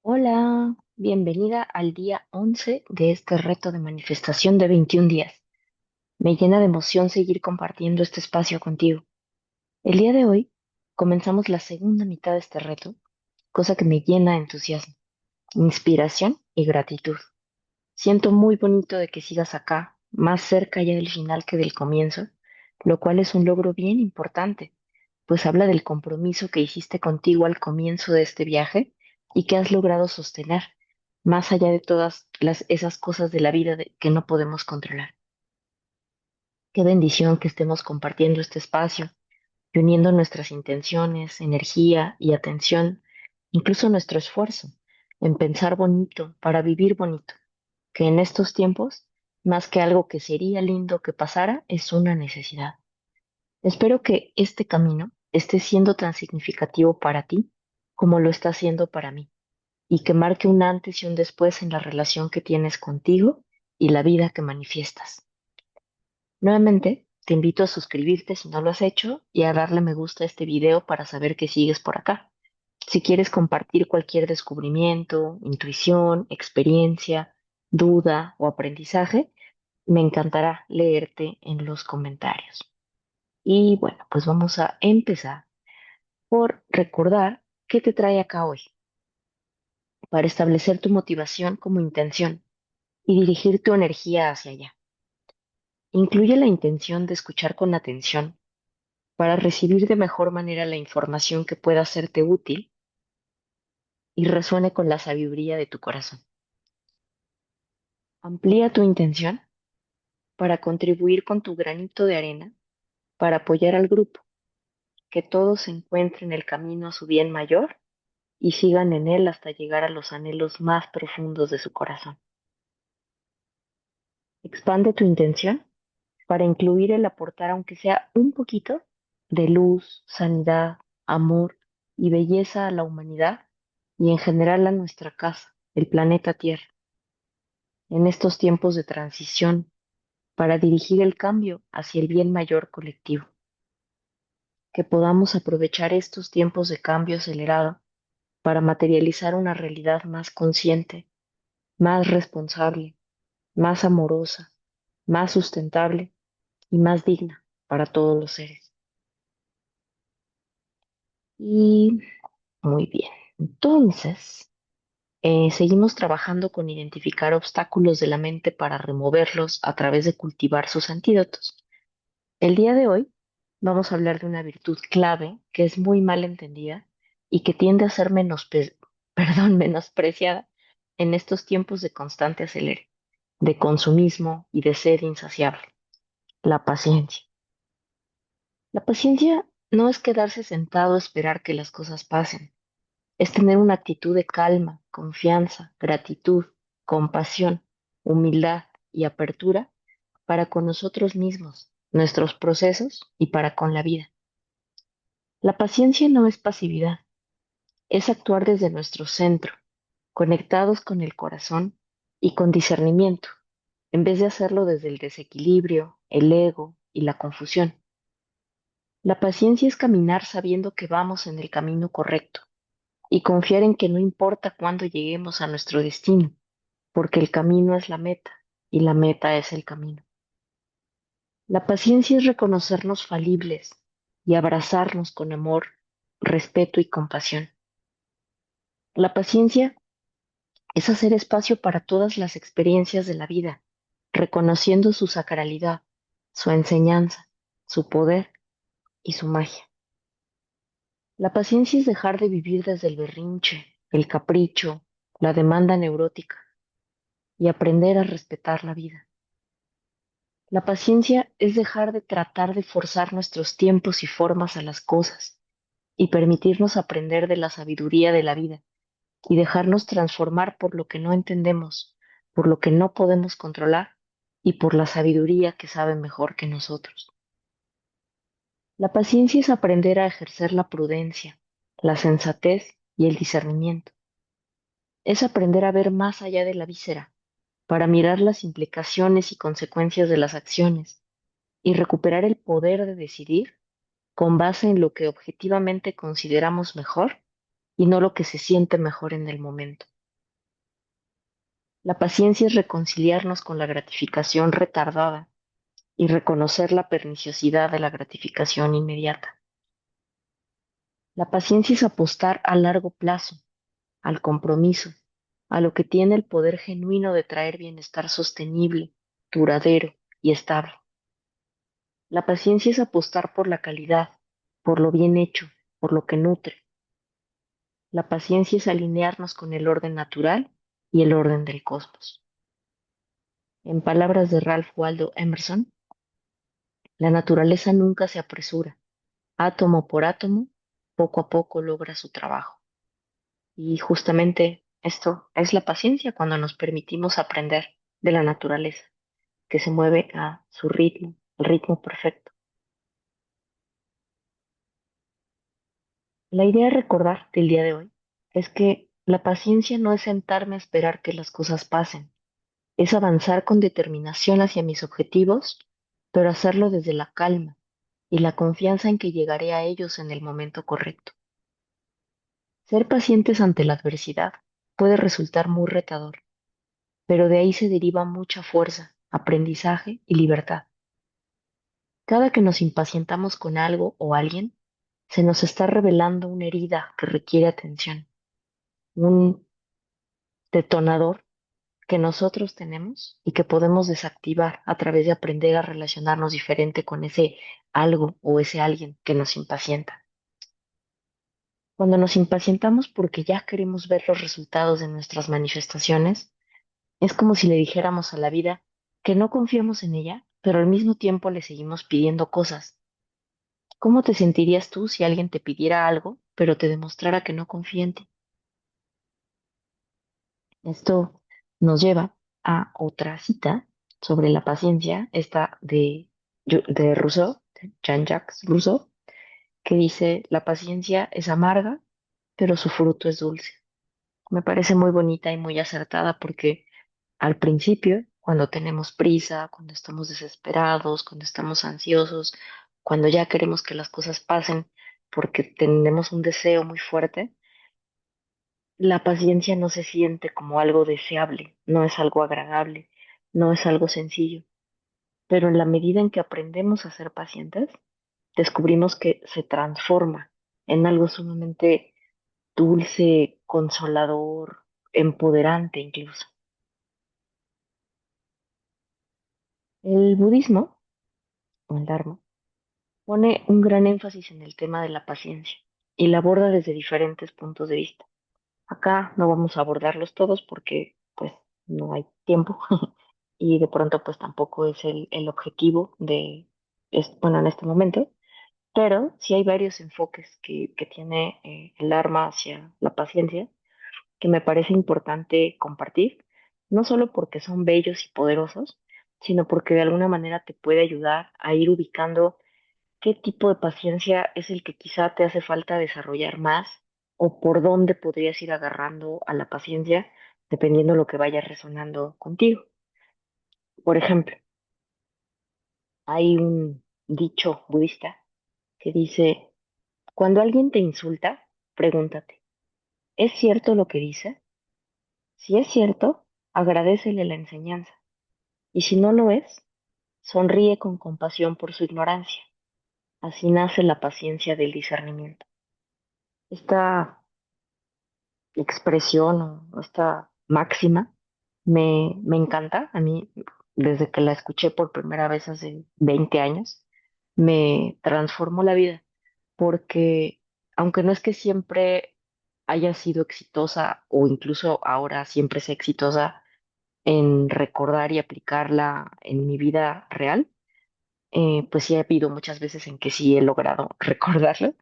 Hola, bienvenida al día 11 de este reto de manifestación de 21 días. Me llena de emoción seguir compartiendo este espacio contigo. El día de hoy comenzamos la segunda mitad de este reto, cosa que me llena de entusiasmo, inspiración y gratitud. Siento muy bonito de que sigas acá, más cerca ya del final que del comienzo, lo cual es un logro bien importante, pues habla del compromiso que hiciste contigo al comienzo de este viaje y que has logrado sostener, más allá de todas esas cosas de la vida que no podemos controlar. Qué bendición que estemos compartiendo este espacio y uniendo nuestras intenciones, energía y atención, incluso nuestro esfuerzo en pensar bonito para vivir bonito, que en estos tiempos, más que algo que sería lindo que pasara, es una necesidad. Espero que este camino esté siendo tan significativo para ti como lo está siendo para mí y que marque un antes y un después en la relación que tienes contigo y la vida que manifiestas. Nuevamente, te invito a suscribirte si no lo has hecho y a darle me gusta a este video para saber que sigues por acá. Si quieres compartir cualquier descubrimiento, intuición, experiencia, duda o aprendizaje, me encantará leerte en los comentarios. Y bueno, pues vamos a empezar por recordar qué te trae acá hoy, para establecer tu motivación como intención y dirigir tu energía hacia allá. Incluye la intención de escuchar con atención para recibir de mejor manera la información que pueda serte útil y resuene con la sabiduría de tu corazón. Amplía tu intención para contribuir con tu granito de arena para apoyar al grupo, que todos encuentren el camino a su bien mayor y sigan en él hasta llegar a los anhelos más profundos de su corazón. Expande tu intención para incluir el aportar, aunque sea un poquito, de luz, sanidad, amor y belleza a la humanidad y en general a nuestra casa, el planeta Tierra, en estos tiempos de transición para dirigir el cambio hacia el bien mayor colectivo. Que podamos aprovechar estos tiempos de cambio acelerado para materializar una realidad más consciente, más responsable, más amorosa, más sustentable y más digna para todos los seres. Y muy bien, entonces seguimos trabajando con identificar obstáculos de la mente para removerlos a través de cultivar sus antídotos. El día de hoy vamos a hablar de una virtud clave que es muy mal entendida y que tiende a ser menospreciada en estos tiempos de constante acelere, de consumismo y de sed insaciable, la paciencia. La paciencia no es quedarse sentado a esperar que las cosas pasen, es tener una actitud de calma, confianza, gratitud, compasión, humildad y apertura para con nosotros mismos, nuestros procesos y para con la vida. La paciencia no es pasividad, es actuar desde nuestro centro, conectados con el corazón y con discernimiento, en vez de hacerlo desde el desequilibrio, el ego y la confusión. La paciencia es caminar sabiendo que vamos en el camino correcto y confiar en que no importa cuándo lleguemos a nuestro destino, porque el camino es la meta y la meta es el camino. La paciencia es reconocernos falibles y abrazarnos con amor, respeto y compasión. La paciencia es hacer espacio para todas las experiencias de la vida, reconociendo su sacralidad, su enseñanza, su poder y su magia. La paciencia es dejar de vivir desde el berrinche, el capricho, la demanda neurótica y aprender a respetar la vida. La paciencia es dejar de tratar de forzar nuestros tiempos y formas a las cosas y permitirnos aprender de la sabiduría de la vida y dejarnos transformar por lo que no entendemos, por lo que no podemos controlar y por la sabiduría que sabe mejor que nosotros. La paciencia es aprender a ejercer la prudencia, la sensatez y el discernimiento. Es aprender a ver más allá de la víscera para mirar las implicaciones y consecuencias de las acciones y recuperar el poder de decidir con base en lo que objetivamente consideramos mejor y no lo que se siente mejor en el momento. La paciencia es reconciliarnos con la gratificación retardada y reconocer la perniciosidad de la gratificación inmediata. La paciencia es apostar a largo plazo, al compromiso, a lo que tiene el poder genuino de traer bienestar sostenible, duradero y estable. La paciencia es apostar por la calidad, por lo bien hecho, por lo que nutre. La paciencia es alinearnos con el orden natural y el orden del cosmos. En palabras de Ralph Waldo Emerson, la naturaleza nunca se apresura. Átomo por átomo, poco a poco logra su trabajo. Y justamente esto es la paciencia cuando nos permitimos aprender de la naturaleza, que se mueve a su ritmo, el ritmo perfecto. La idea de recordar del día de hoy es que la paciencia no es sentarme a esperar que las cosas pasen, es avanzar con determinación hacia mis objetivos, pero hacerlo desde la calma y la confianza en que llegaré a ellos en el momento correcto. Ser pacientes ante la adversidad puede resultar muy retador, pero de ahí se deriva mucha fuerza, aprendizaje y libertad. Cada que nos impacientamos con algo o alguien, se nos está revelando una herida que requiere atención, un detonador que nosotros tenemos y que podemos desactivar a través de aprender a relacionarnos diferente con ese algo o ese alguien que nos impacienta. Cuando nos impacientamos porque ya queremos ver los resultados de nuestras manifestaciones, es como si le dijéramos a la vida que no confiamos en ella, pero al mismo tiempo le seguimos pidiendo cosas. ¿Cómo te sentirías tú si alguien te pidiera algo, pero te demostrara que no confía en ti? Esto nos lleva a otra cita sobre la paciencia, esta de Rousseau, de Jean-Jacques Rousseau, que dice, la paciencia es amarga, pero su fruto es dulce. Me parece muy bonita y muy acertada porque al principio, cuando tenemos prisa, cuando estamos desesperados, cuando estamos ansiosos, cuando ya queremos que las cosas pasen porque tenemos un deseo muy fuerte, la paciencia no se siente como algo deseable, no es algo agradable, no es algo sencillo. Pero en la medida en que aprendemos a ser pacientes, descubrimos que se transforma en algo sumamente dulce, consolador, empoderante incluso. El budismo, o el Dharma, pone un gran énfasis en el tema de la paciencia y la aborda desde diferentes puntos de vista. Acá no vamos a abordarlos todos porque pues no hay tiempo y de pronto pues tampoco es el objetivo bueno, en este momento, pero sí hay varios enfoques que tiene el arma hacia la paciencia que me parece importante compartir, no solo porque son bellos y poderosos, sino porque de alguna manera te puede ayudar a ir ubicando qué tipo de paciencia es el que quizá te hace falta desarrollar más o por dónde podrías ir agarrando a la paciencia dependiendo de lo que vaya resonando contigo. Por ejemplo, hay un dicho budista que dice, cuando alguien te insulta, pregúntate, ¿es cierto lo que dice? Si es cierto, agradécele la enseñanza. Y si no lo es, sonríe con compasión por su ignorancia. Así nace la paciencia del discernimiento. Esta expresión o esta máxima me encanta. A mí, desde que la escuché por primera vez hace 20 años, me transformó la vida, porque aunque no es que siempre haya sido exitosa o incluso ahora siempre sea exitosa en recordar y aplicarla en mi vida real, pues sí ha habido muchas veces en que sí he logrado recordarlo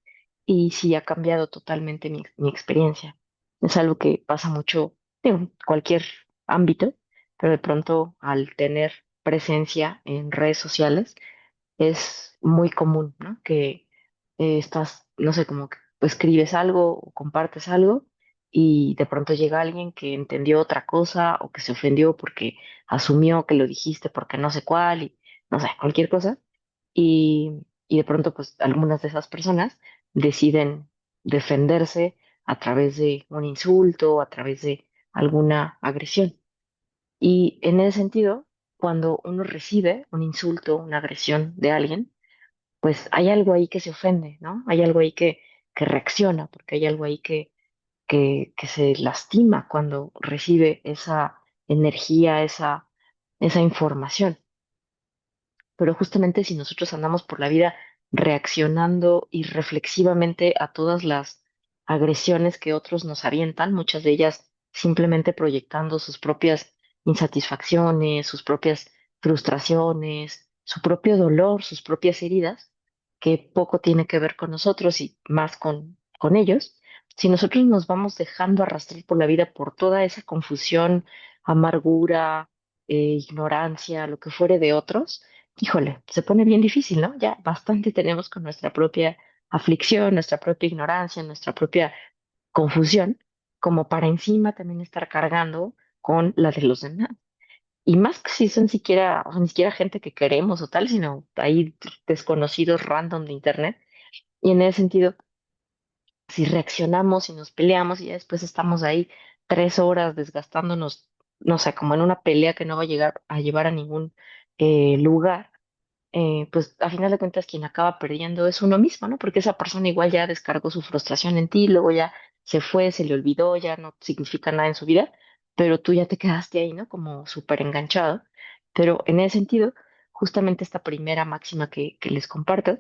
y sí ha cambiado totalmente mi experiencia. Es algo que pasa mucho en cualquier ámbito, pero de pronto al tener presencia en redes sociales es muy común, ¿no? Que estás, no sé, como que escribes algo o compartes algo y de pronto llega alguien que entendió otra cosa o que se ofendió porque asumió que lo dijiste porque no sé cuál y no sé, cualquier cosa. Y de pronto, pues algunas de esas personas deciden defenderse a través de un insulto, a través de alguna agresión. Y en ese sentido, cuando uno recibe un insulto, una agresión de alguien, pues hay algo ahí que se ofende, ¿no? Hay algo ahí que reacciona, porque hay algo ahí que se lastima cuando recibe esa energía, esa información. Pero justamente si nosotros andamos por la vida reaccionando irreflexivamente a todas las agresiones que otros nos avientan, muchas de ellas simplemente proyectando sus propias insatisfacciones, sus propias frustraciones, su propio dolor, sus propias heridas, que poco tiene que ver con nosotros y más con ellos, si nosotros nos vamos dejando arrastrar por la vida por toda esa confusión, amargura, ignorancia, lo que fuere de otros, híjole, se pone bien difícil, ¿no? Ya bastante tenemos con nuestra propia aflicción, nuestra propia ignorancia, nuestra propia confusión, como para encima también estar cargando con la de los demás. Y más que si son siquiera, o sea, ni siquiera gente que queremos o tal, sino hay desconocidos random de internet. Y en ese sentido, si reaccionamos y nos peleamos y ya después estamos ahí 3 horas desgastándonos, no sé, como en una pelea que no va a llegar a llevar a ningún lugar, pues a final de cuentas quien acaba perdiendo es uno mismo, ¿no? Porque esa persona igual ya descargó su frustración en ti, luego ya se fue, se le olvidó, ya no significa nada en su vida, pero tú ya te quedaste ahí, ¿no? Como súper enganchado. Pero en ese sentido, justamente esta primera máxima que les comparto,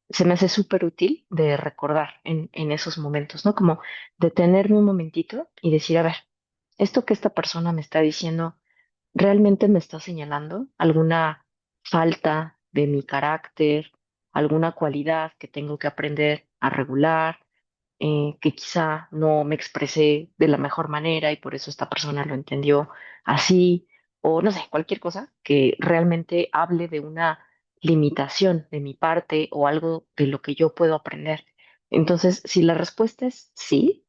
se me hace súper útil de recordar en esos momentos, ¿no? Como detenerme un momentito y decir, a ver, esto que esta persona me está diciendo ¿realmente me está señalando alguna falta de mi carácter, alguna cualidad que tengo que aprender a regular, que quizá no me expresé de la mejor manera y por eso esta persona lo entendió así, o no sé, cualquier cosa que realmente hable de una limitación de mi parte o algo de lo que yo puedo aprender? Entonces, si la respuesta es sí,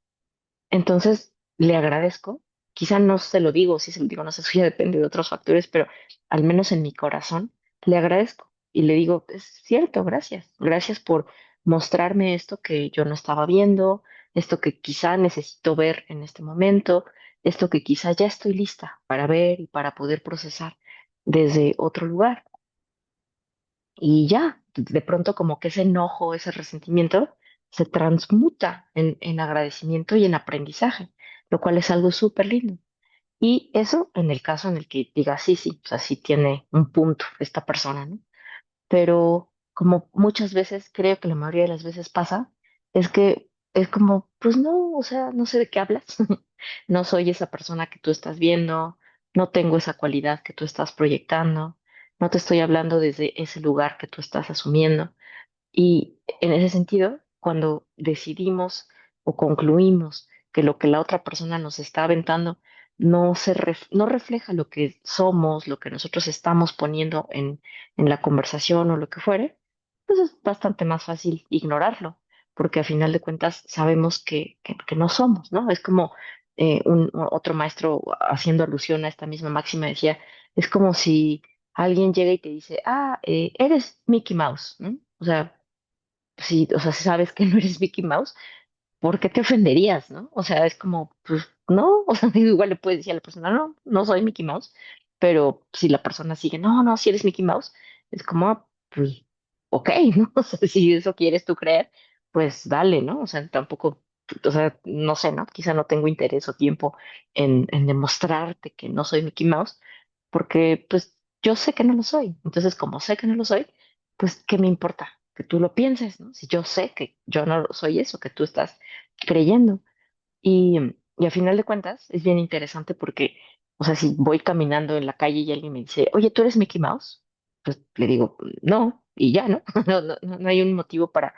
entonces, le agradezco. Quizá no se lo digo, si se lo digo, no sé, eso ya depende de otros factores, pero al menos en mi corazón le agradezco y le digo, es cierto, gracias. Gracias por mostrarme esto que yo no estaba viendo, esto que quizá necesito ver en este momento, esto que quizá ya estoy lista para ver y para poder procesar desde otro lugar. Y ya, de pronto como que ese enojo, ese resentimiento se transmuta en agradecimiento y en aprendizaje, lo cual es algo súper lindo. Y eso en el caso en el que diga, sí, sí, o sea, sí tiene un punto esta persona, ¿no? Pero como muchas veces, creo que la mayoría de las veces pasa, es que es como, pues no, o sea, no sé de qué hablas, no soy esa persona que tú estás viendo, no tengo esa cualidad que tú estás proyectando, no te estoy hablando desde ese lugar que tú estás asumiendo. Y en ese sentido, cuando decidimos o concluimos que lo que la otra persona nos está aventando no refleja lo que somos, lo que nosotros estamos poniendo en la conversación o lo que fuere, pues es bastante más fácil ignorarlo, porque a final de cuentas sabemos que no somos, ¿no? Es como otro maestro haciendo alusión a esta misma máxima decía, es como si alguien llega y te dice, ah, eres Mickey Mouse, ¿no? O sea, si, o sea, si sabes que no eres Mickey Mouse, ¿por qué te ofenderías, no? O sea, es como, pues, no, o sea, igual le puedes decir a la persona, no, no soy Mickey Mouse, pero si la persona sigue, no, no, si eres Mickey Mouse, es como, ah, pues, ok, ¿no? O sea, si eso quieres tú creer, pues dale, ¿no? O sea, tampoco, o sea, no sé, ¿no? Quizá no tengo interés o tiempo en demostrarte que no soy Mickey Mouse, porque, pues, yo sé que no lo soy. Entonces, como sé que no lo soy, pues, ¿qué me importa? Que tú lo pienses, ¿no? Si yo sé que yo no soy eso, que tú estás creyendo. Y a final de cuentas es bien interesante porque, o sea, si voy caminando en la calle y alguien me dice, oye, ¿tú eres Mickey Mouse? Pues le digo, no, y ya, ¿no? No hay un motivo para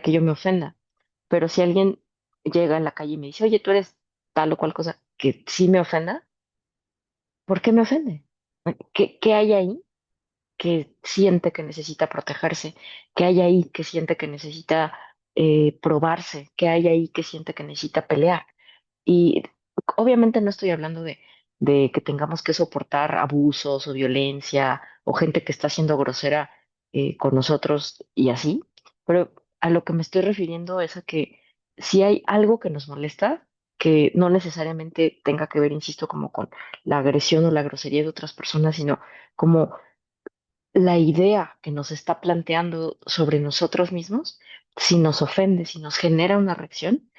que yo me ofenda. Pero si alguien llega en la calle y me dice, oye, tú eres tal o cual cosa que sí me ofenda, ¿por qué me ofende? ¿Qué hay ahí que siente que necesita protegerse? ¿Qué hay ahí que siente que necesita probarse? ¿Qué hay ahí que siente que necesita pelear? Y obviamente no estoy hablando de que tengamos que soportar abusos o violencia o gente que está siendo grosera con nosotros y así, pero a lo que me estoy refiriendo es a que si hay algo que nos molesta, que no necesariamente tenga que ver, insisto, como con la agresión o la grosería de otras personas, sino como la idea que nos está planteando sobre nosotros mismos, si nos ofende, si nos genera una reacción.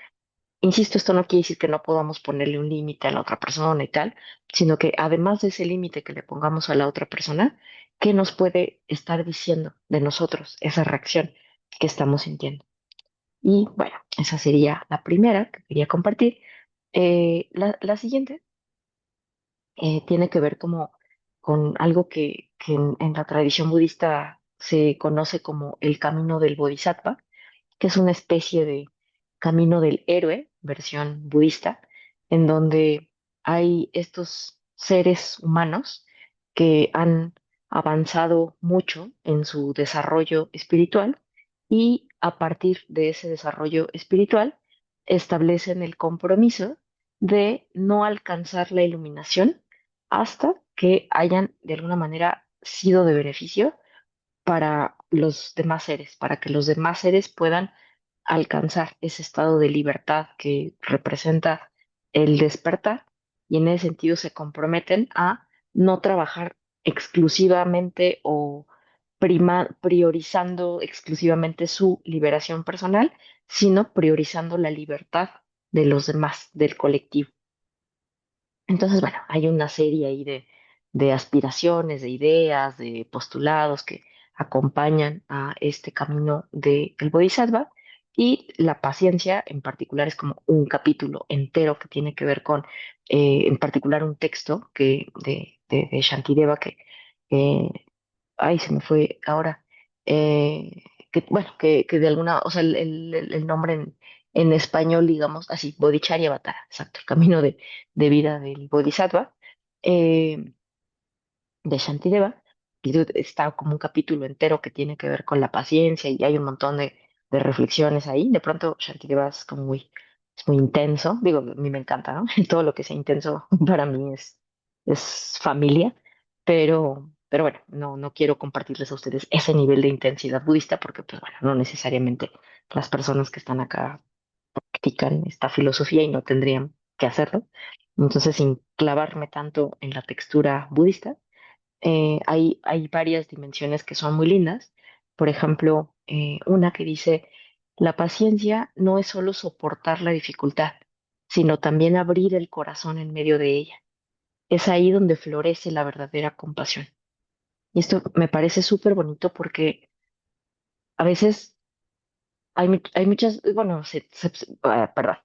Insisto, esto no quiere decir que no podamos ponerle un límite a la otra persona y tal, sino que además de ese límite que le pongamos a la otra persona, ¿qué nos puede estar diciendo de nosotros esa reacción que estamos sintiendo? Y bueno, esa sería la primera que quería compartir. La siguiente tiene que ver como con algo que en la tradición budista se conoce como el camino del bodhisattva, que es una especie de camino del héroe, versión budista, en donde hay estos seres humanos que han avanzado mucho en su desarrollo espiritual y a partir de ese desarrollo espiritual establecen el compromiso de no alcanzar la iluminación hasta que hayan de alguna manera sido de beneficio para los demás seres, para que los demás seres puedan alcanzar ese estado de libertad que representa el despertar y en ese sentido se comprometen a no trabajar exclusivamente o priorizando exclusivamente su liberación personal, sino priorizando la libertad de los demás, del colectivo. Entonces, bueno, hay una serie ahí de aspiraciones, de ideas, de postulados que acompañan a este camino del Bodhisattva y la paciencia en particular es como un capítulo entero que tiene que ver con, en particular, un texto de Shantideva eh, ay, se me fue ahora, que, bueno, que de alguna, o sea, el nombre en español, digamos, así, Bodhicharyavatara, exacto, el camino de vida del Bodhisattva, eh, de Shantideva, y está como un capítulo entero que tiene que ver con la paciencia y hay un montón de reflexiones ahí. De pronto Shantideva es muy intenso, digo, a mí me encanta, ¿no? Todo lo que sea intenso para mí es familia, pero bueno, no quiero compartirles a ustedes ese nivel de intensidad budista porque, pues bueno, no necesariamente las personas que están acá practican esta filosofía y no tendrían que hacerlo. Entonces, sin clavarme tanto en la textura budista, hay varias dimensiones que son muy lindas. Por ejemplo, una que dice, la paciencia no es solo soportar la dificultad, sino también abrir el corazón en medio de ella. Es ahí donde florece la verdadera compasión. Y esto me parece súper bonito porque a veces hay muchas, bueno, perdón,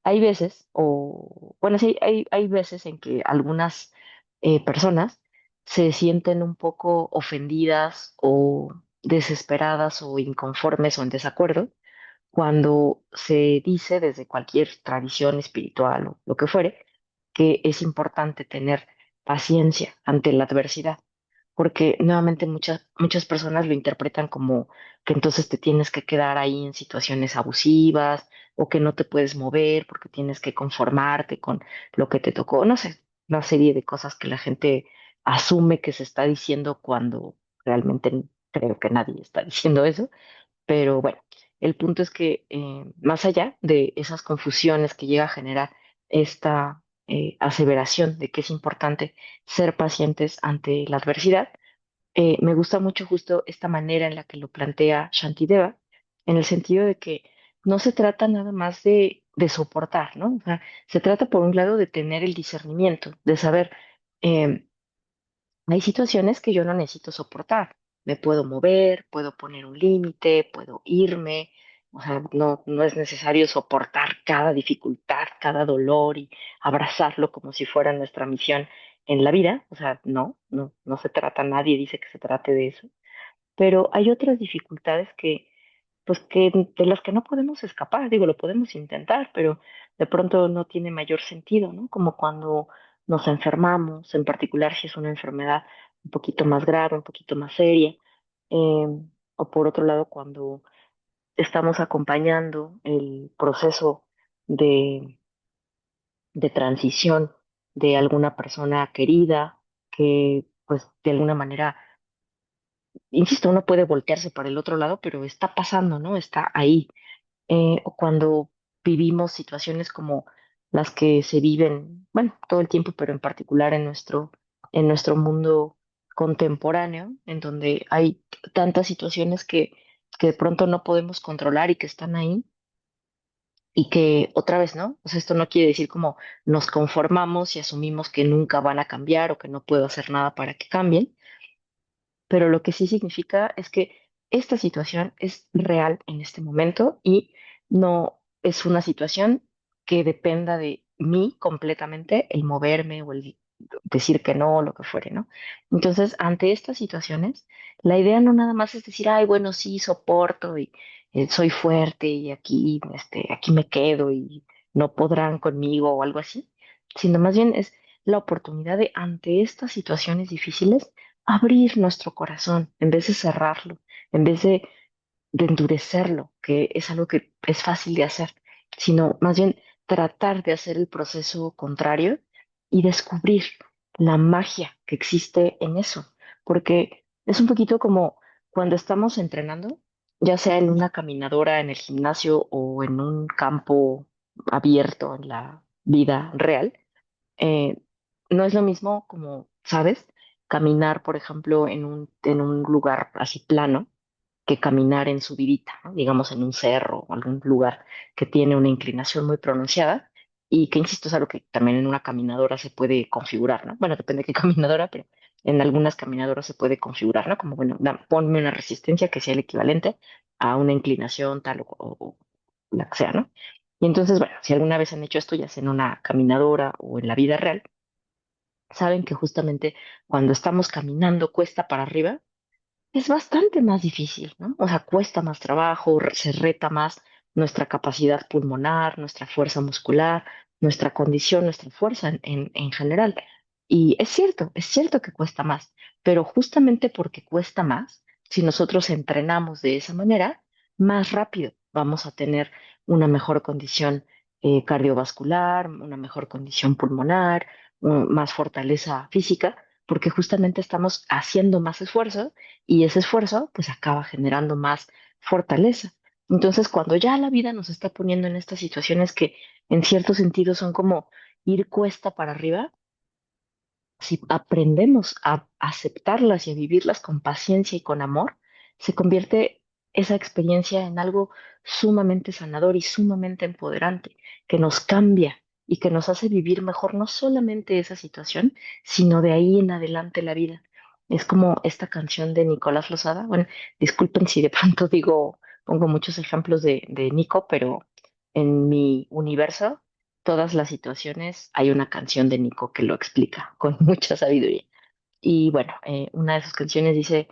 hay veces, o bueno, sí, hay veces en que algunas personas se sienten un poco ofendidas o desesperadas o inconformes o en desacuerdo cuando se dice desde cualquier tradición espiritual o lo que fuere, que es importante tener paciencia ante la adversidad, porque nuevamente muchas personas lo interpretan como que entonces te tienes que quedar ahí en situaciones abusivas o que no te puedes mover porque tienes que conformarte con lo que te tocó, no sé, una serie de cosas que la gente asume que se está diciendo cuando realmente creo que nadie está diciendo eso. Pero bueno, el punto es que más allá de esas confusiones que llega a generar esta aseveración de que es importante ser pacientes ante la adversidad, me gusta mucho justo esta manera en la que lo plantea Shantideva, en el sentido de que no se trata nada más de soportar, ¿no? O sea, se trata por un lado de tener el discernimiento, de saber, em, hay situaciones que yo no necesito soportar. Me puedo mover, puedo poner un límite, puedo irme. O sea, no es necesario soportar cada dificultad, cada dolor y abrazarlo como si fuera nuestra misión en la vida. O sea, no se trata, nadie dice que se trate de eso. Pero hay otras dificultades pues de las que no podemos escapar. Digo, lo podemos intentar, pero de pronto no tiene mayor sentido, ¿no? Como cuando nos enfermamos, en particular si es una enfermedad un poquito más grave, un poquito más seria, eh, o por otro lado, cuando estamos acompañando el proceso de, de transición de alguna persona querida que, pues, de alguna manera insisto, uno puede voltearse para el otro lado, pero está pasando, ¿no? Está ahí. O cuando vivimos situaciones como las que se viven, bueno, todo el tiempo, pero en particular en nuestro mundo contemporáneo, en donde hay tantas situaciones que de pronto no podemos controlar y que están ahí y que otra vez, ¿no? O sea, esto no quiere decir como nos conformamos y asumimos que nunca van a cambiar o que no puedo hacer nada para que cambien, pero lo que sí significa es que esta situación es real en este momento y no es una situación que dependa de mí completamente el moverme o el decir que no o lo que fuere, ¿no? Entonces, ante estas situaciones, la idea no nada más es decir, ay, bueno, sí, soporto y soy fuerte y aquí, aquí me quedo y no podrán conmigo o algo así, sino más bien es la oportunidad de, ante estas situaciones difíciles, abrir nuestro corazón en vez de cerrarlo, en vez de endurecerlo, que es algo que es fácil de hacer, sino más bien tratar de hacer el proceso contrario y descubrir la magia que existe en eso, porque es un poquito como cuando estamos entrenando, ya sea en una caminadora en el gimnasio o en un campo abierto en la vida real, eh, no es lo mismo como, ¿sabes? Caminar, por ejemplo, en un lugar así plano que caminar en subidita, ¿no? Digamos en un cerro o algún lugar que tiene una inclinación muy pronunciada y que, insisto, es algo que también en una caminadora se puede configurar, ¿no? Bueno, depende de qué caminadora, pero en algunas caminadoras se puede configurar, ¿no? Como, bueno, ponme una resistencia que sea el equivalente a una inclinación tal o la que sea, ¿no? Y entonces, bueno, si alguna vez han hecho esto, ya sea en una caminadora o en la vida real, saben que justamente cuando estamos caminando cuesta para arriba, es bastante más difícil, ¿no? O sea, cuesta más trabajo, se reta más nuestra capacidad pulmonar, nuestra fuerza muscular, nuestra condición, nuestra fuerza en general. Y es cierto que cuesta más, pero justamente porque cuesta más, si nosotros entrenamos de esa manera, más rápido vamos a tener una mejor condición cardiovascular, una mejor condición pulmonar, más fortaleza física, porque justamente estamos haciendo más esfuerzo y ese esfuerzo pues acaba generando más fortaleza. Entonces, cuando ya la vida nos está poniendo en estas situaciones que en cierto sentido son como ir cuesta para arriba, si aprendemos a aceptarlas y a vivirlas con paciencia y con amor, se convierte esa experiencia en algo sumamente sanador y sumamente empoderante, que nos cambia y que nos hace vivir mejor no solamente esa situación, sino de ahí en adelante la vida. Es como esta canción de Nicolás Lozada. Bueno, disculpen si de pronto digo, pongo muchos ejemplos de Nico, pero en mi universo todas las situaciones, hay una canción de Nico que lo explica con mucha sabiduría. Y bueno, una de sus canciones dice,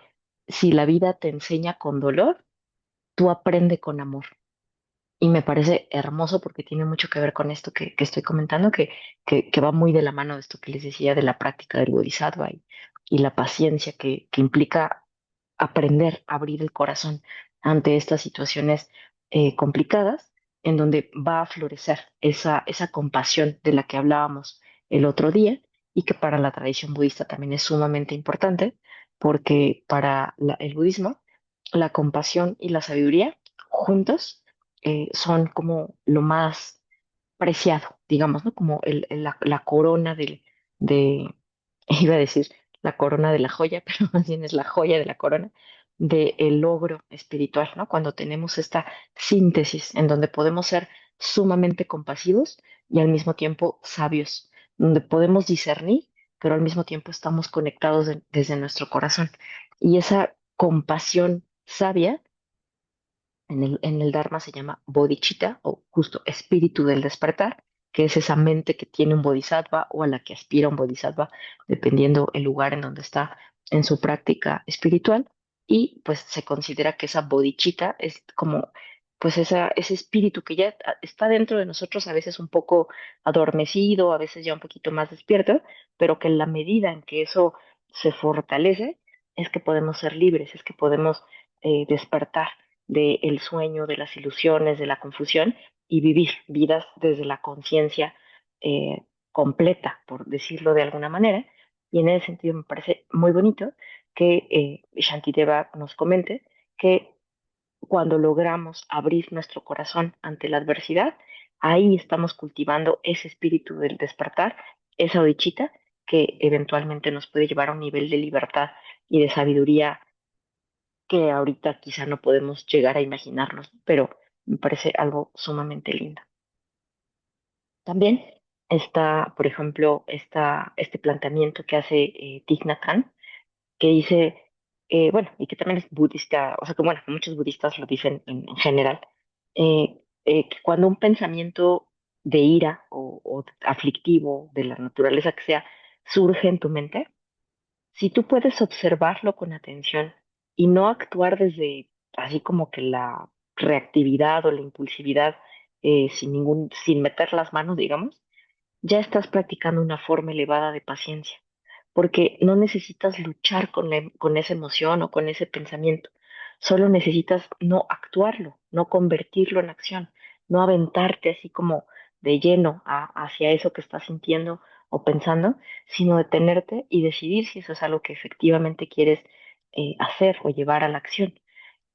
si la vida te enseña con dolor, tú aprende con amor. Y me parece hermoso porque tiene mucho que ver con esto que estoy comentando, que va muy de la mano de esto que les decía de la práctica del Bodhisattva y la paciencia que implica aprender a abrir el corazón ante estas situaciones complicadas, en donde va a florecer esa compasión de la que hablábamos el otro día y que para la tradición budista también es sumamente importante, porque para el budismo la compasión y la sabiduría juntos son como lo más preciado, digamos, ¿no? Como la corona de, iba a decir la corona de la joya, pero más bien es la joya de la corona del logro espiritual, ¿no? Cuando tenemos esta síntesis en donde podemos ser sumamente compasivos y al mismo tiempo sabios, donde podemos discernir, pero al mismo tiempo estamos conectados desde nuestro corazón. Y esa compasión sabia en el Dharma se llama bodhicitta o justo espíritu del despertar, que es esa mente que tiene un bodhisattva o a la que aspira un bodhisattva, dependiendo el lugar en donde está en su práctica espiritual. Y pues se considera que esa bodhicitta es como pues ese espíritu que ya está dentro de nosotros, a veces un poco adormecido, a veces ya un poquito más despierto, pero que en la medida en que eso se fortalece, es que podemos ser libres, es que podemos despertar del sueño, de las ilusiones, de la confusión y vivir vidas desde la conciencia completa, por decirlo de alguna manera. Y en ese sentido me parece muy bonito que Shantideva nos comente que cuando logramos abrir nuestro corazón ante la adversidad, ahí estamos cultivando ese espíritu del despertar, esa odichita que eventualmente nos puede llevar a un nivel de libertad y de sabiduría que ahorita quizá no podemos llegar a imaginarnos, pero me parece algo sumamente lindo. También está, por ejemplo, este planteamiento que hace Thich Nhat Hanh, que dice, bueno, y que también es budista, o sea, que bueno, que muchos budistas lo dicen en general, que cuando un pensamiento de ira o aflictivo, de la naturaleza que sea, surge en tu mente, si tú puedes observarlo con atención y no actuar desde así como que la reactividad o la impulsividad sin meter las manos, digamos, ya estás practicando una forma elevada de paciencia, porque no necesitas luchar con esa emoción o con ese pensamiento, solo necesitas no actuarlo, no convertirlo en acción, no aventarte así como de lleno hacia eso que estás sintiendo o pensando, sino detenerte y decidir si eso es algo que efectivamente quieres hacer o llevar a la acción.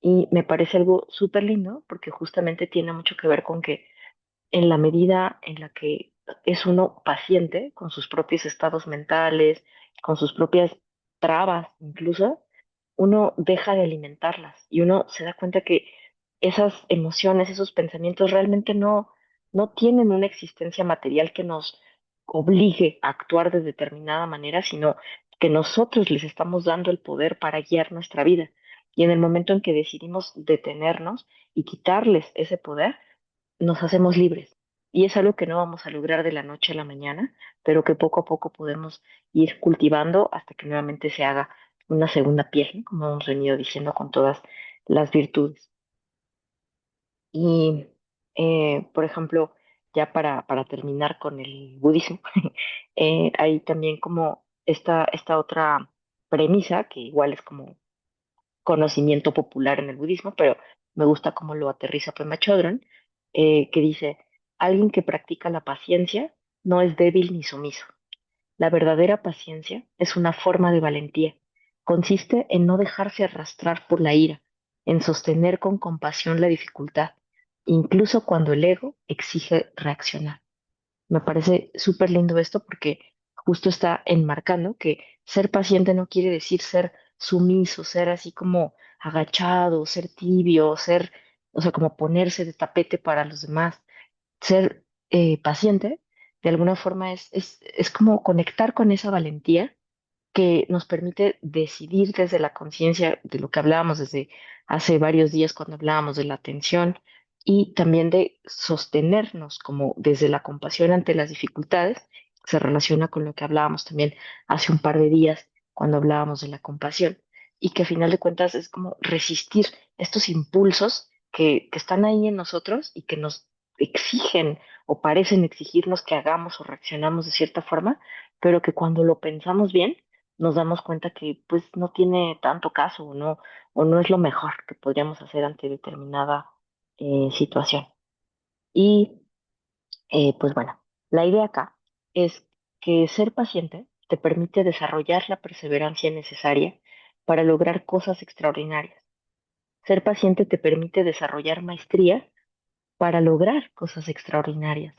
Y me parece algo súper lindo porque justamente tiene mucho que ver con que en la medida en la que es uno paciente con sus propios estados mentales, con sus propias trabas incluso, uno deja de alimentarlas y uno se da cuenta que esas emociones, esos pensamientos realmente no tienen una existencia material que nos obligue a actuar de determinada manera, sino que nosotros les estamos dando el poder para guiar nuestra vida. Y en el momento en que decidimos detenernos y quitarles ese poder, nos hacemos libres. Y es algo que no vamos a lograr de la noche a la mañana, pero que poco a poco podemos ir cultivando hasta que nuevamente se haga una segunda piel, ¿no? Como hemos venido diciendo con todas las virtudes. Y, por ejemplo, ya para terminar con el budismo, hay también como esta otra premisa, que igual es como conocimiento popular en el budismo, pero me gusta cómo lo aterriza Pema Chodron, que dice, alguien que practica la paciencia no es débil ni sumiso. La verdadera paciencia es una forma de valentía. Consiste en no dejarse arrastrar por la ira, en sostener con compasión la dificultad, incluso cuando el ego exige reaccionar. Me parece súper lindo esto porque justo está enmarcando que ser paciente no quiere decir ser sumiso, ser así como agachado, ser tibio, ser, o sea, como ponerse de tapete para los demás. Ser paciente, de alguna forma, es como conectar con esa valentía que nos permite decidir desde la conciencia de lo que hablábamos desde hace varios días cuando hablábamos de la atención y también de sostenernos como desde la compasión ante las dificultades, se relaciona con lo que hablábamos también hace un par de días cuando hablábamos de la compasión y que a final de cuentas es como resistir estos impulsos que están ahí en nosotros y que nos exigen o parecen exigirnos que hagamos o reaccionamos de cierta forma, pero que cuando lo pensamos bien, nos damos cuenta que pues no tiene tanto caso o no es lo mejor que podríamos hacer ante determinada situación. Y pues bueno, la idea acá es que ser paciente te permite desarrollar la perseverancia necesaria para lograr cosas extraordinarias. Ser paciente te permite desarrollar maestría para lograr cosas extraordinarias.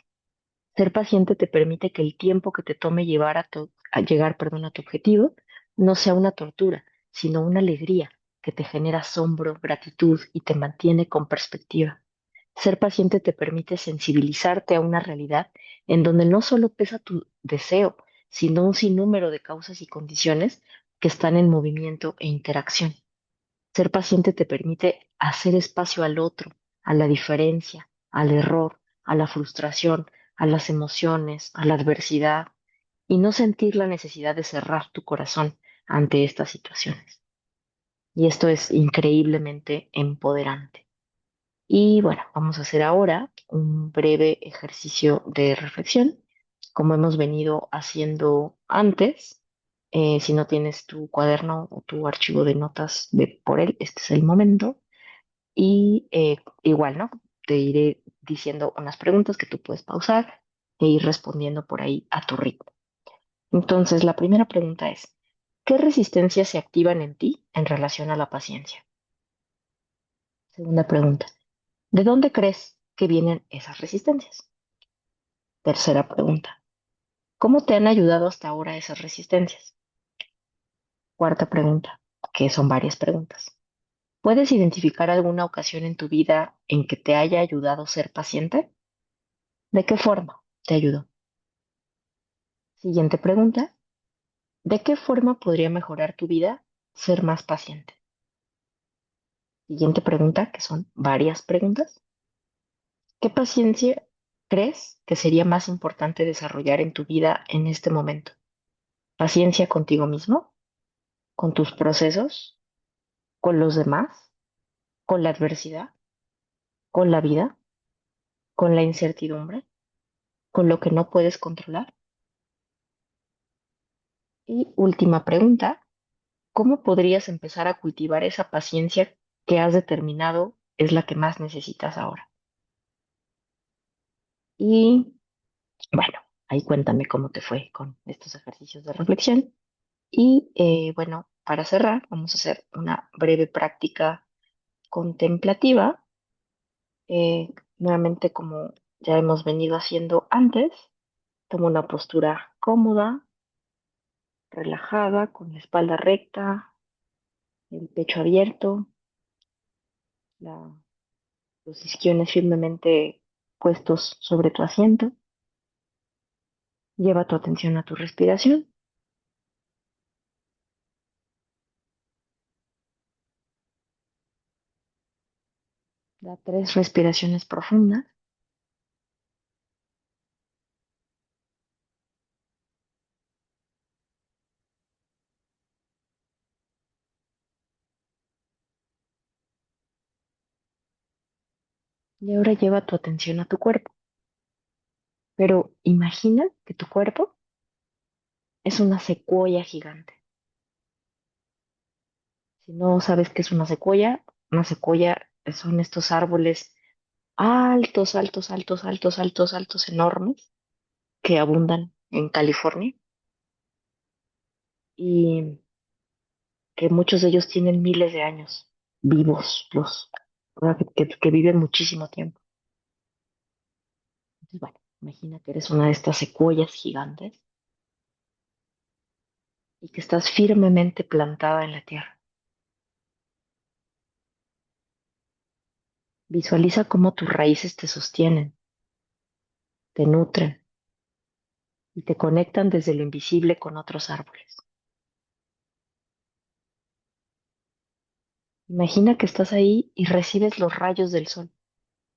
Ser paciente te permite que el tiempo que te tome a llegar, perdón, a tu objetivo no sea una tortura, sino una alegría que te genera asombro, gratitud y te mantiene con perspectiva. Ser paciente te permite sensibilizarte a una realidad en donde no solo pesa tu deseo, sino un sinnúmero de causas y condiciones que están en movimiento e interacción. Ser paciente te permite hacer espacio al otro, a la diferencia, al error, a la frustración, a las emociones, a la adversidad, y no sentir la necesidad de cerrar tu corazón ante estas situaciones. Y esto es increíblemente empoderante. Y bueno, vamos a hacer ahora un breve ejercicio de reflexión, como hemos venido haciendo antes. Si no tienes tu cuaderno o tu archivo de notas de por él, este es el momento. Y igual, ¿no? Te iré diciendo unas preguntas que tú puedes pausar e ir respondiendo por ahí a tu ritmo. Entonces, la primera pregunta es, ¿qué resistencias se activan en ti en relación a la paciencia? Segunda pregunta, ¿de dónde crees que vienen esas resistencias? Tercera pregunta. ¿Cómo te han ayudado hasta ahora esas resistencias? Cuarta pregunta, que son varias preguntas. ¿Puedes identificar alguna ocasión en tu vida en que te haya ayudado ser paciente? ¿De qué forma te ayudó? Siguiente pregunta. ¿De qué forma podría mejorar tu vida ser más paciente? Siguiente pregunta, que son varias preguntas. ¿Qué paciencia crees que sería más importante desarrollar en tu vida en este momento? ¿Paciencia contigo mismo? ¿Con tus procesos? ¿Con los demás? ¿Con la adversidad? ¿Con la vida? ¿Con la incertidumbre? ¿Con lo que no puedes controlar? Y última pregunta, ¿cómo podrías empezar a cultivar esa paciencia que has determinado es la que más necesitas ahora? Y bueno, ahí cuéntame cómo te fue con estos ejercicios de reflexión. Y bueno, para cerrar, vamos a hacer una breve práctica contemplativa, nuevamente como ya hemos venido haciendo antes. Toma una postura cómoda, relajada, con la espalda recta, el pecho abierto, los isquiones firmemente puestos sobre tu asiento. Lleva tu atención a tu respiración. Da 3 respiraciones profundas y ahora lleva tu atención a tu cuerpo. Pero imagina que tu cuerpo es una secuoya gigante. Si no sabes qué es una secuoya son estos árboles altos, altos, altos, altos, altos, altos, enormes que abundan en California y que muchos de ellos tienen miles de años vivos, o sea, que viven muchísimo tiempo. Entonces, bueno, imagina que eres una de estas secuoyas gigantes y que estás firmemente plantada en la tierra. Visualiza cómo tus raíces te sostienen, te nutren y te conectan desde lo invisible con otros árboles. Imagina que estás ahí y recibes los rayos del sol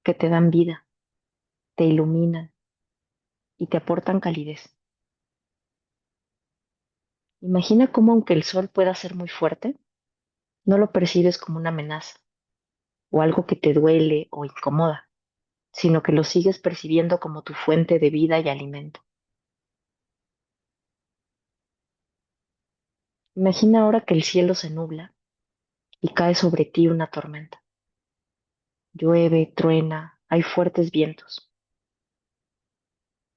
que te dan vida, te iluminan y te aportan calidez. Imagina cómo aunque el sol pueda ser muy fuerte, no lo percibes como una amenaza o algo que te duele o incomoda, sino que lo sigues percibiendo como tu fuente de vida y alimento. Imagina ahora que el cielo se nubla y cae sobre ti una tormenta. Llueve, truena, hay fuertes vientos.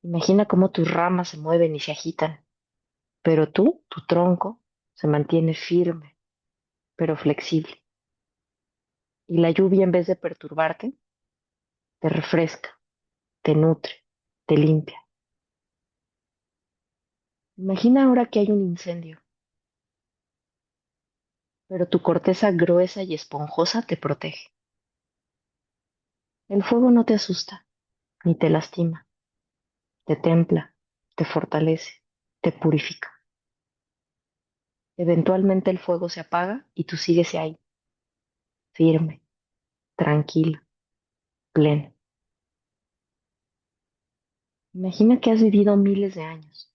Imagina cómo tus ramas se mueven y se agitan, pero tú, tu tronco, se mantiene firme, pero flexible. Y la lluvia, en vez de perturbarte, te refresca, te nutre, te limpia. Imagina ahora que hay un incendio, pero tu corteza gruesa y esponjosa te protege. El fuego no te asusta, ni te lastima, te templa, te fortalece, te purifica. Eventualmente el fuego se apaga y tú sigues ahí, firme, tranquilo, pleno. Imagina que has vivido miles de años.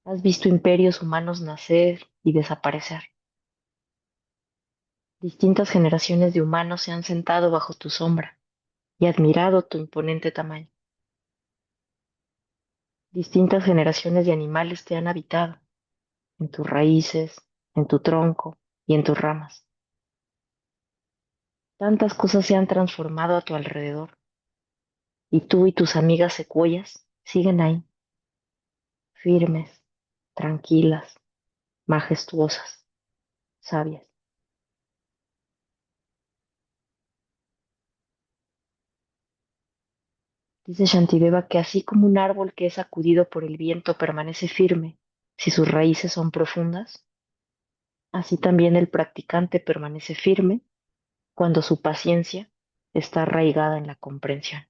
Has visto imperios humanos nacer y desaparecer. Distintas generaciones de humanos se han sentado bajo tu sombra y admirado tu imponente tamaño. Distintas generaciones de animales te han habitado en tus raíces, en tu tronco y en tus ramas. Tantas cosas se han transformado a tu alrededor y tú y tus amigas secuoyas siguen ahí, firmes, tranquilas, majestuosas, sabias. Dice Shantideva que así como un árbol que es sacudido por el viento permanece firme si sus raíces son profundas, así también el practicante permanece firme cuando su paciencia está arraigada en la comprensión.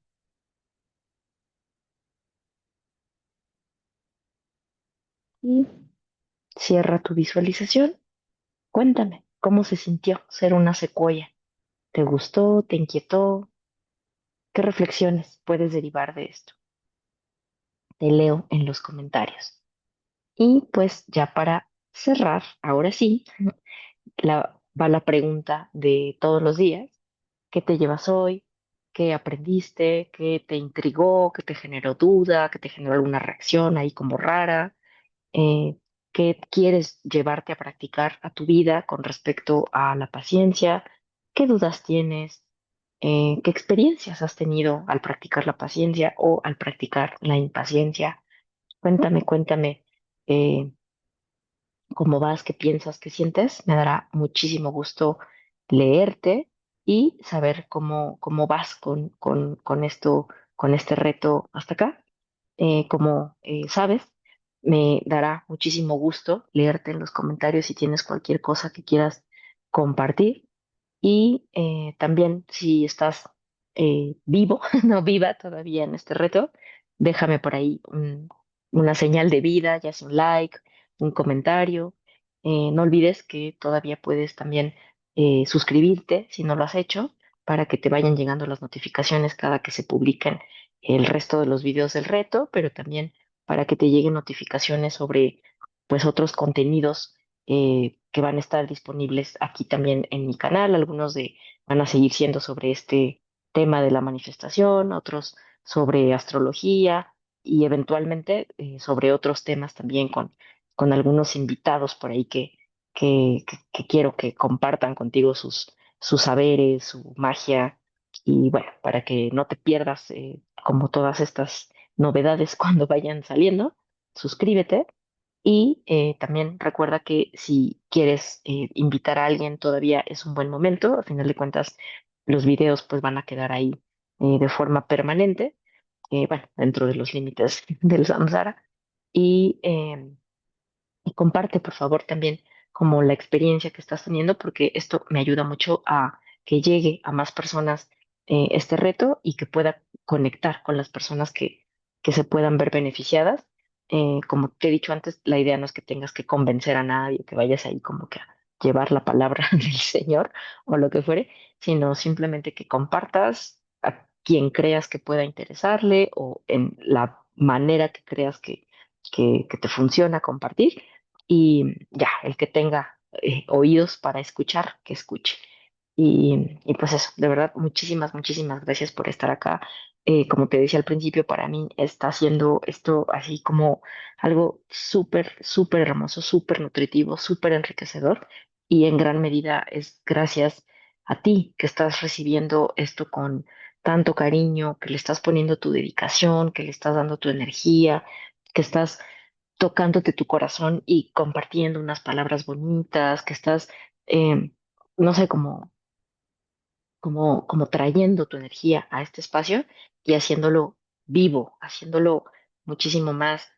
Y cierra tu visualización. Cuéntame, ¿cómo se sintió ser una secuoya? ¿Te gustó? ¿Te inquietó? ¿Qué reflexiones puedes derivar de esto? Te leo en los comentarios. Y pues ya para cerrar, ahora sí, va la pregunta de todos los días. ¿Qué te llevas hoy? ¿Qué aprendiste? ¿Qué te intrigó? ¿Qué te generó duda? ¿Qué te generó alguna reacción ahí como rara? eh, ¿Qué quieres llevarte a practicar a tu vida con respecto a la paciencia? ¿Qué dudas tienes? ¿Qué experiencias has tenido al practicar la paciencia o al practicar la impaciencia? Cuéntame, cuéntame cómo vas, qué piensas, qué sientes. Me dará muchísimo gusto leerte y saber cómo vas con esto, con este reto hasta acá. Como sabes, me dará muchísimo gusto leerte en los comentarios si tienes cualquier cosa que quieras compartir. Y también si estás vivo, no viva todavía en este reto, déjame por ahí una señal de vida, ya sea un like, un comentario. No olvides que todavía puedes también suscribirte si no lo has hecho para que te vayan llegando las notificaciones cada que se publiquen el resto de los videos del reto, pero también para que te lleguen notificaciones sobre pues otros contenidos que van a estar disponibles aquí también en mi canal. Algunos van a seguir siendo sobre este tema de la manifestación, otros sobre astrología y eventualmente sobre otros temas también con algunos invitados por ahí que quiero que compartan contigo sus saberes, su magia y bueno, para que no te pierdas como todas estas novedades cuando vayan saliendo, suscríbete y también recuerda que si quieres invitar a alguien todavía es un buen momento. A final de cuentas, los videos pues van a quedar ahí de forma permanente, bueno, dentro de los límites del samsara. Y y comparte, por favor, también como la experiencia que estás teniendo, porque esto me ayuda mucho a que llegue a más personas este reto y que pueda conectar con las personas que se puedan ver beneficiadas. Como te he dicho antes, la idea no es que tengas que convencer a nadie, que vayas ahí como que a llevar la palabra del Señor o lo que fuere, sino simplemente que compartas a quien creas que pueda interesarle o en la manera que creas que te funciona compartir y ya, el que tenga oídos para escuchar, que escuche. Y pues eso, de verdad, muchísimas, muchísimas gracias por estar acá. Como te decía al principio, para mí está haciendo esto así como algo súper, súper hermoso, súper nutritivo, súper enriquecedor. Y en gran medida es gracias a ti que estás recibiendo esto con tanto cariño, que le estás poniendo tu dedicación, que le estás dando tu energía, que estás tocándote tu corazón y compartiendo unas palabras bonitas, que estás, no sé, como trayendo tu energía a este espacio y haciéndolo vivo, haciéndolo muchísimo más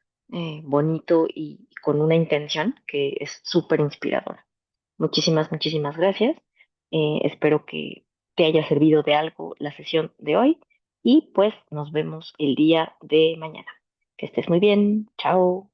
bonito y con una intención que es súper inspiradora. Muchísimas, muchísimas gracias. Espero que te haya servido de algo la sesión de hoy y pues nos vemos el día de mañana. Que estés muy bien. Chao.